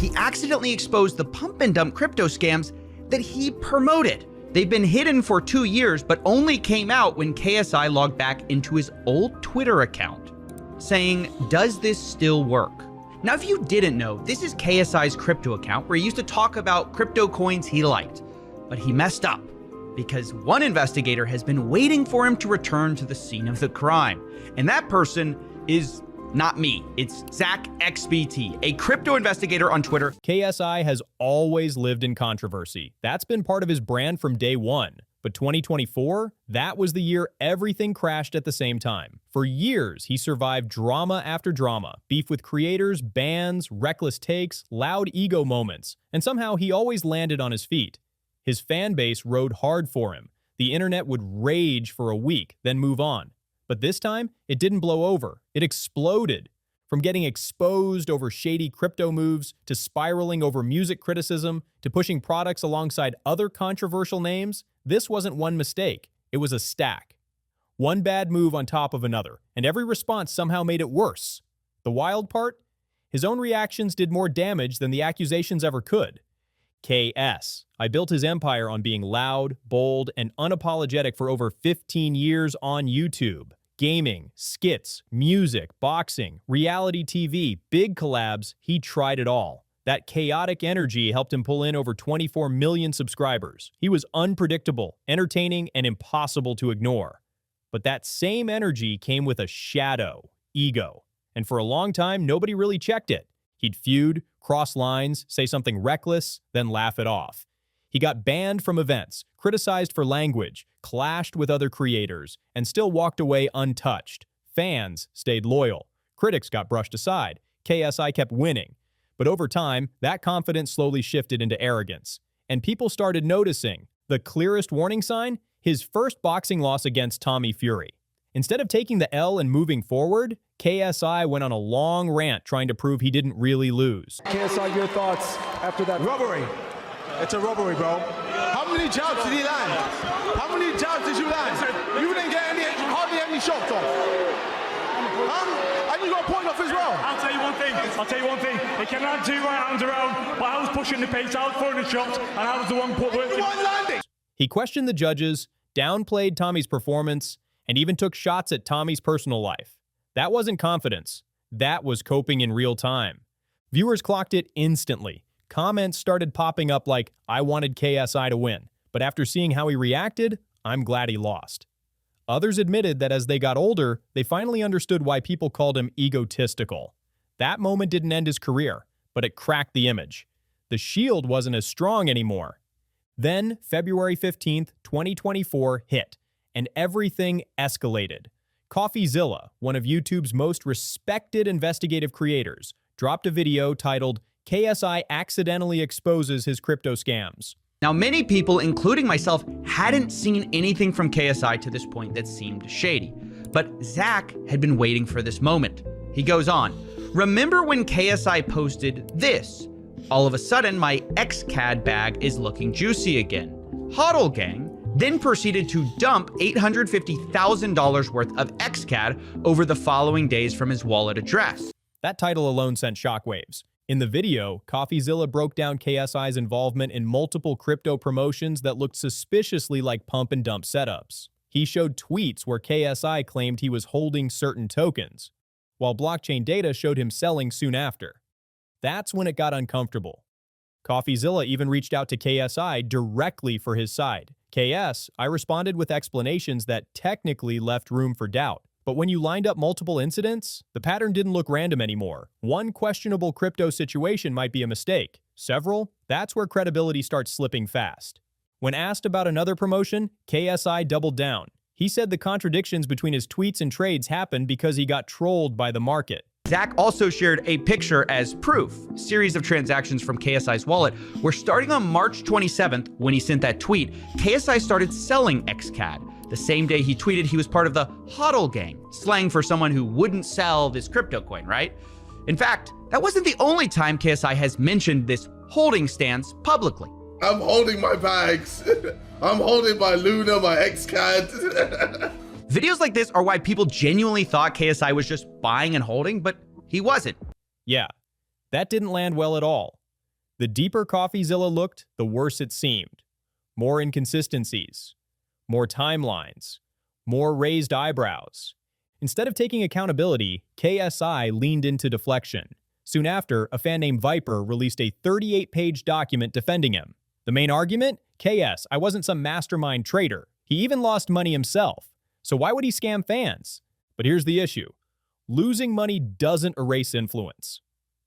He accidentally exposed the pump and dump crypto scams that he promoted. They've been hidden for 2 years, but only came out when KSI logged back into his old Twitter account, saying, "Does this still work?" Now, if you didn't know, this is KSI's crypto account where he used to talk about crypto coins he liked, but he messed up because one investigator has been waiting for him to return to the scene of the crime. And that person is not me. It's Zach XBT, a crypto investigator on Twitter. KSI has always lived in controversy. That's been part of his brand from day one. But 2024, that was the year everything crashed at the same time. For years, he survived drama after drama, beef with creators, bans, reckless takes, loud ego moments, and somehow he always landed on his feet. His fan base rode hard for him. The internet would rage for a week, then move on. But this time, it didn't blow over. It exploded. From getting exposed over shady crypto moves, to spiraling over music criticism, to pushing products alongside other controversial names, this wasn't one mistake. It was a stack. One bad move on top of another, and every response somehow made it worse. The wild part? His own reactions did more damage than the accusations ever could. I built his empire on being loud, bold, and unapologetic for over 15 years on YouTube. Gaming, skits, music, boxing, reality TV, big collabs, he tried it all. That chaotic energy helped him pull in over 24 million subscribers. He was unpredictable, entertaining, and impossible to ignore. But that same energy came with a shadow, ego. And for a long time, nobody really checked it. He'd feud, cross lines, say something reckless, then laugh it off. He got banned from events, criticized for language, clashed with other creators, and still walked away untouched. Fans stayed loyal. Critics got brushed aside. KSI kept winning. But over time, that confidence slowly shifted into arrogance. And people started noticing. The clearest warning sign? His first boxing loss against Tommy Fury. Instead of taking the L and moving forward, KSI went on a long rant trying to prove he didn't really lose. KSI, your thoughts after that? Robbery. It's a robbery, bro. How many jabs did he land? How many jabs did you land? You didn't get hardly any shots off. Huh? And you got a point off as well. I'll tell you one thing. He can land 2 right hands around, but I was pushing the pace, I was throwing the shots, and I was the one working. Landing. He questioned the judges, downplayed Tommy's performance, and even took shots at Tommy's personal life. That wasn't confidence. That was coping in real time. Viewers clocked it instantly. Comments started popping up like, "I wanted KSI to win, but after seeing how he reacted, I'm glad he lost." Others admitted that as they got older, they finally understood why people called him egotistical. That moment didn't end his career, but it cracked the image. The shield wasn't as strong anymore. Then, February 15th, 2024 hit, and everything escalated. CoffeeZilla, one of YouTube's most respected investigative creators, dropped a video titled, "KSI accidentally exposes his crypto scams." Now, many people, including myself, hadn't seen anything from KSI to this point that seemed shady. But Zach had been waiting for this moment. He goes on, "Remember when KSI posted this? All of a sudden, my XCAD bag is looking juicy again. Hodl Gang then proceeded to dump $850,000 worth of XCAD over the following days from his wallet address." That title alone sent shockwaves. In the video, CoffeeZilla broke down KSI's involvement in multiple crypto promotions that looked suspiciously like pump and dump setups. He showed tweets where KSI claimed he was holding certain tokens, while blockchain data showed him selling soon after. That's when it got uncomfortable. CoffeeZilla even reached out to KSI directly for his side. I responded with explanations that technically left room for doubt. But when you lined up multiple incidents, the pattern didn't look random anymore. One questionable crypto situation might be a mistake. Several? That's where credibility starts slipping fast. When asked about another promotion, KSI doubled down. He said the contradictions between his tweets and trades happened because he got trolled by the market. Zach also shared a picture as proof. A series of transactions from KSI's wallet where starting on March 27th, when he sent that tweet, KSI started selling XCAD. The same day he tweeted he was part of the HODL gang, slang for someone who wouldn't sell this crypto coin, right? In fact, that wasn't the only time KSI has mentioned this holding stance publicly. I'm holding my bags. I'm holding my Luna, my XCAD. Videos like this are why people genuinely thought KSI was just buying and holding, but he wasn't. Yeah, that didn't land well at all. The deeper CoffeeZilla looked, the worse it seemed. More inconsistencies, more timelines, more raised eyebrows. Instead of taking accountability, KSI leaned into deflection. Soon after, a fan named Viper released a 38-page document defending him. The main argument? KS, I wasn't some mastermind traitor. He even lost money himself. So why would he scam fans? But here's the issue. Losing money doesn't erase influence.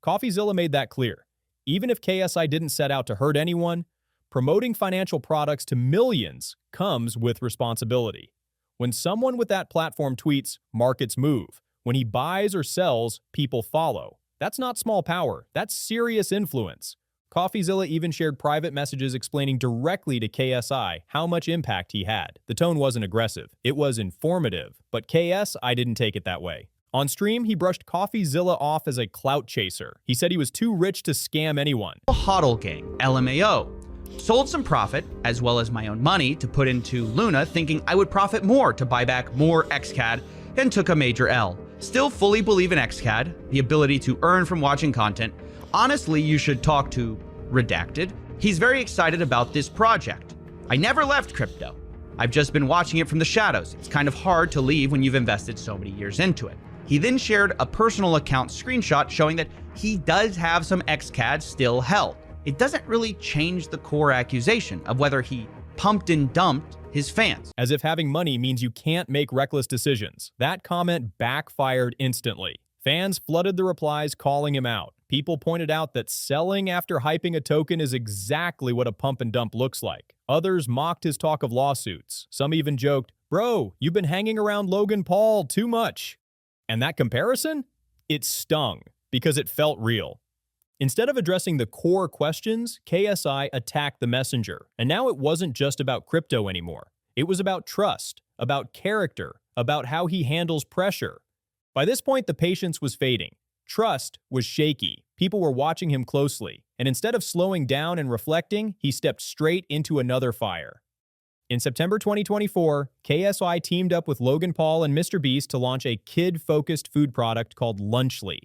CoffeeZilla made that clear. Even if KSI didn't set out to hurt anyone, promoting financial products to millions comes with responsibility. When someone with that platform tweets, markets move. When he buys or sells, people follow. That's not small power. That's serious influence. CoffeeZilla even shared private messages explaining directly to KSI how much impact he had. The tone wasn't aggressive. It was informative. But KSI didn't take it that way. On stream, he brushed CoffeeZilla off as a clout chaser. He said he was too rich to scam anyone. HODL gang, LMAO. Sold some profit, as well as my own money, to put into Luna, thinking I would profit more to buy back more XCAD, and took a major L. Still fully believe in XCAD, the ability to earn from watching content. Honestly, you should talk to Redacted. He's very excited about this project. I never left crypto. I've just been watching it from the shadows. It's kind of hard to leave when you've invested so many years into it. He then shared a personal account screenshot showing that he does have some XCAD still held. It doesn't really change the core accusation of whether he pumped and dumped his fans. As if having money means you can't make reckless decisions. That comment backfired instantly. Fans flooded the replies calling him out. People pointed out that selling after hyping a token is exactly what a pump and dump looks like. Others mocked his talk of lawsuits. Some even joked, "Bro, you've been hanging around Logan Paul too much." And that comparison? It stung because it felt real. Instead of addressing the core questions, KSI attacked the messenger. And now it wasn't just about crypto anymore. It was about trust, about character, about how he handles pressure. By this point, the patience was fading. Trust was shaky. People were watching him closely. And instead of slowing down and reflecting, he stepped straight into another fire. In September 2024, KSI teamed up with Logan Paul and MrBeast to launch a kid-focused food product called Lunchley.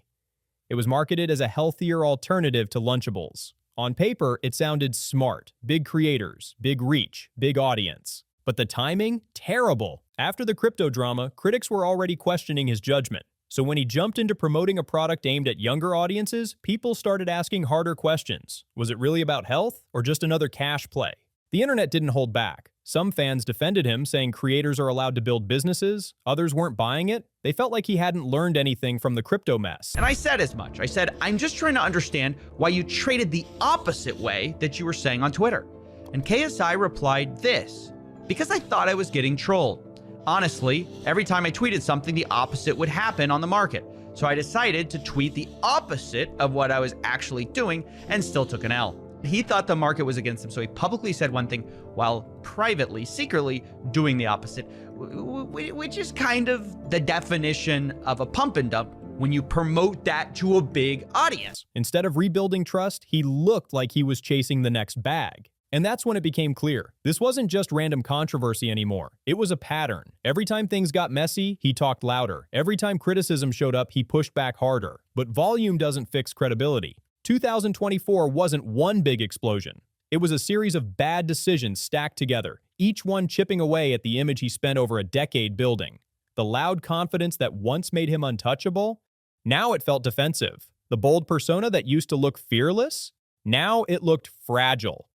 It was marketed as a healthier alternative to Lunchables. On paper, it sounded smart. Big creators, big reach, big audience. But the timing? Terrible. After the crypto drama, critics were already questioning his judgment. So when he jumped into promoting a product aimed at younger audiences, people started asking harder questions. Was it really about health, or just another cash play? The internet didn't hold back. Some fans defended him, saying creators are allowed to build businesses. Others weren't buying it. They felt like he hadn't learned anything from the crypto mess. And I said as much. I said, I'm just trying to understand why you traded the opposite way that you were saying on Twitter. And KSI replied this, because I thought I was getting trolled. Honestly, every time I tweeted something, the opposite would happen on the market. So I decided to tweet the opposite of what I was actually doing and still took an L. He thought the market was against him, so he publicly said one thing while privately, secretly doing the opposite, which is kind of the definition of a pump and dump when you promote that to a big audience. Instead of rebuilding trust, he looked like he was chasing the next bag. And that's when it became clear. This wasn't just random controversy anymore. It was a pattern. Every time things got messy, he talked louder. Every time criticism showed up, he pushed back harder. But volume doesn't fix credibility. 2024 wasn't one big explosion. It was a series of bad decisions stacked together, each one chipping away at the image he spent over a decade building. The loud confidence that once made him untouchable, now it felt defensive. The bold persona that used to look fearless, now it looked fragile.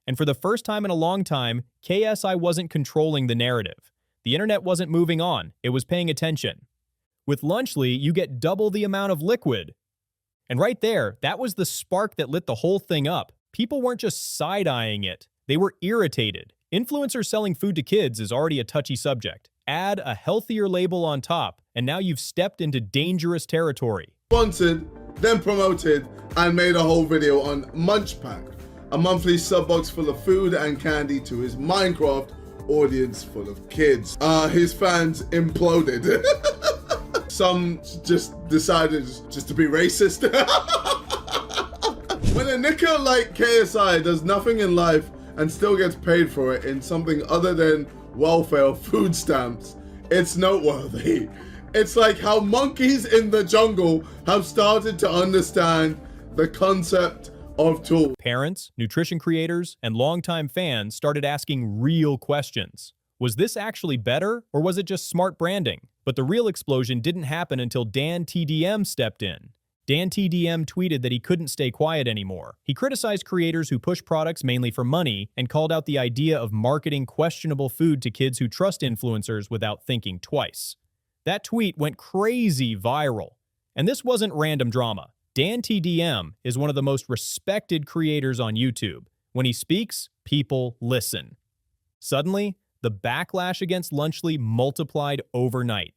And for the first time in a long time, KSI wasn't controlling the narrative. The internet wasn't moving on, it was paying attention. With Lunchley, you get double the amount of liquid. And right there, that was the spark that lit the whole thing up. People weren't just side-eyeing it, they were irritated. Influencers selling food to kids is already a touchy subject. Add a healthier label on top, and now you've stepped into dangerous territory. Sponsored, then promoted, and made a whole video on Munch Pack, a monthly sub box full of food and candy to his Minecraft audience full of kids. His fans imploded. Some just decided just to be racist. When a knicker like KSI does nothing in life and still gets paid for it in something other than welfare or food stamps, it's noteworthy. It's like how monkeys in the jungle have started to understand the concept of tools. Parents, nutrition creators, and longtime fans started asking real questions. Was this actually better, or was it just smart branding? But the real explosion didn't happen until DanTDM stepped in. DanTDM tweeted that he couldn't stay quiet anymore. He criticized creators who push products mainly for money and called out the idea of marketing questionable food to kids who trust influencers without thinking twice. That tweet went crazy viral. And this wasn't random drama. DanTDM is one of the most respected creators on YouTube. When he speaks, people listen. Suddenly, the backlash against Lunchley multiplied overnight.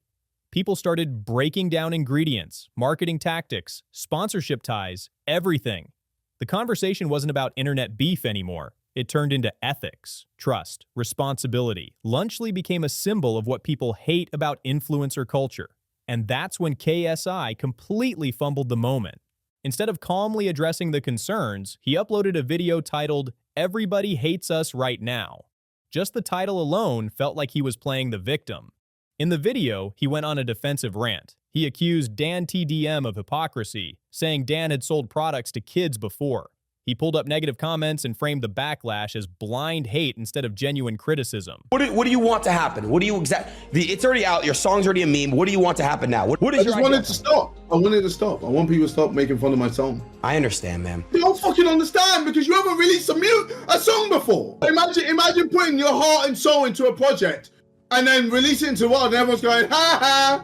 People started breaking down ingredients, marketing tactics, sponsorship ties, everything. The conversation wasn't about internet beef anymore. It turned into ethics, trust, responsibility. Lunchley became a symbol of what people hate about influencer culture. And that's when KSI completely fumbled the moment. Instead of calmly addressing the concerns, he uploaded a video titled, "Everybody Hates Us Right Now." Just the title alone felt like he was playing the victim. In the video, he went on a defensive rant. He accused DanTDM of hypocrisy, saying Dan had sold products to kids before. He pulled up negative comments and framed the backlash as blind hate instead of genuine criticism. What do you want to happen? What do you it's already out. Your song's already a meme. What do you want to happen now? What is I just wanted to stop. I wanted to stop. I want people to stop making fun of my song. I understand, man. You don't fucking understand because you haven't released a song before. Imagine putting your heart and soul into a project and then releasing it into the world and everyone's going, ha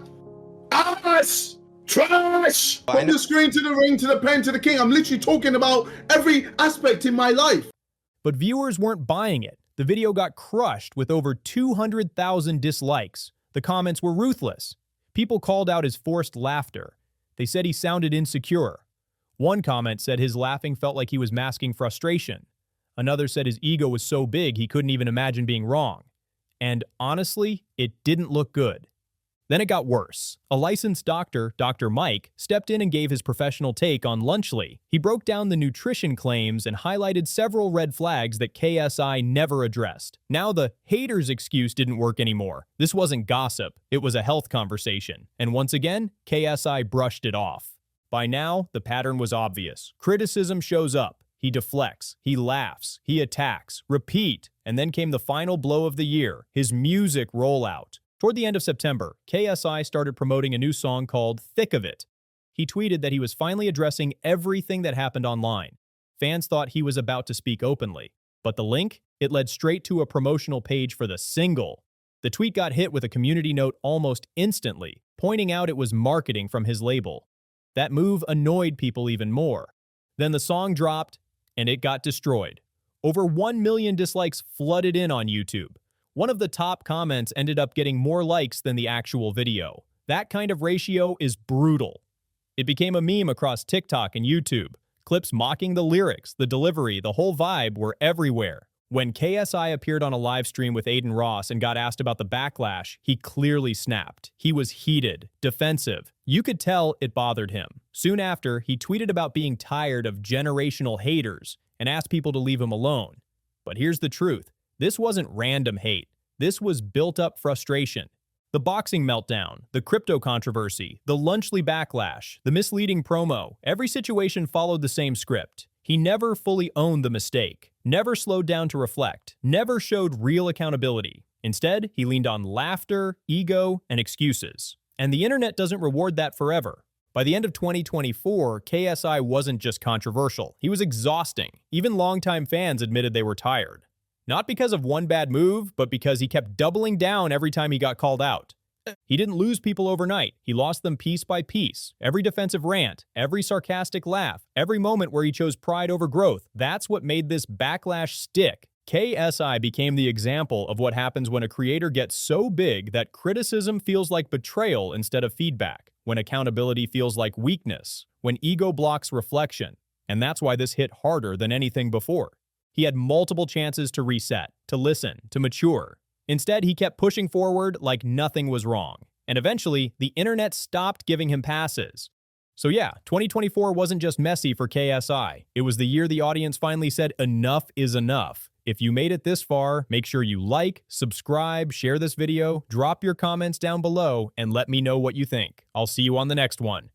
ha, ass. Trash! From the screen to the ring to the pen to the king. I'm literally talking about every aspect in my life. But viewers weren't buying it. The video got crushed with over 200,000 dislikes. The comments were ruthless. People called out his forced laughter. They said he sounded insecure. One comment said his laughing felt like he was masking frustration. Another said his ego was so big he couldn't even imagine being wrong. And honestly, it didn't look good. Then it got worse. A licensed doctor, Dr. Mike, stepped in and gave his professional take on Lunchley. He broke down the nutrition claims and highlighted several red flags that KSI never addressed. Now the haters' excuse didn't work anymore. This wasn't gossip, it was a health conversation. And once again, KSI brushed it off. By now, the pattern was obvious. Criticism shows up. He deflects, he laughs, he attacks, repeat, and then came the final blow of the year, his music rollout. Toward the end of September, KSI started promoting a new song called Thick of It. He tweeted that he was finally addressing everything that happened online. Fans thought he was about to speak openly. But the link? It led straight to a promotional page for the single. The tweet got hit with a community note almost instantly, pointing out it was marketing from his label. That move annoyed people even more. Then the song dropped, and it got destroyed. Over 1 million dislikes flooded in on YouTube. One of the top comments ended up getting more likes than the actual video. That kind of ratio is brutal. It became a meme across TikTok and YouTube. Clips mocking the lyrics, the delivery, the whole vibe were everywhere. When KSI appeared on a live stream with Aiden Ross and got asked about the backlash, he clearly snapped. He was heated, defensive. You could tell it bothered him. Soon after, he tweeted about being tired of generational haters and asked people to leave him alone. But here's the truth. This wasn't random hate. This was built-up frustration. The boxing meltdown, the crypto controversy, the Lunchley backlash, the misleading promo, every situation followed the same script. He never fully owned the mistake, never slowed down to reflect, never showed real accountability. Instead, he leaned on laughter, ego, and excuses. And the internet doesn't reward that forever. By the end of 2024, KSI wasn't just controversial. He was exhausting. Even longtime fans admitted they were tired. Not because of one bad move, but because he kept doubling down every time he got called out. He didn't lose people overnight. He lost them piece by piece. Every defensive rant, every sarcastic laugh, every moment where he chose pride over growth. That's what made this backlash stick. KSI became the example of what happens when a creator gets so big that criticism feels like betrayal instead of feedback, when accountability feels like weakness, when ego blocks reflection. And that's why this hit harder than anything before. He had multiple chances to reset, to listen, to mature. Instead, he kept pushing forward like nothing was wrong. And eventually, the internet stopped giving him passes. So yeah, 2024 wasn't just messy for KSI. It was the year the audience finally said enough is enough. If you made it this far, make sure you like, subscribe, share this video, drop your comments down below, and let me know what you think. I'll see you on the next one.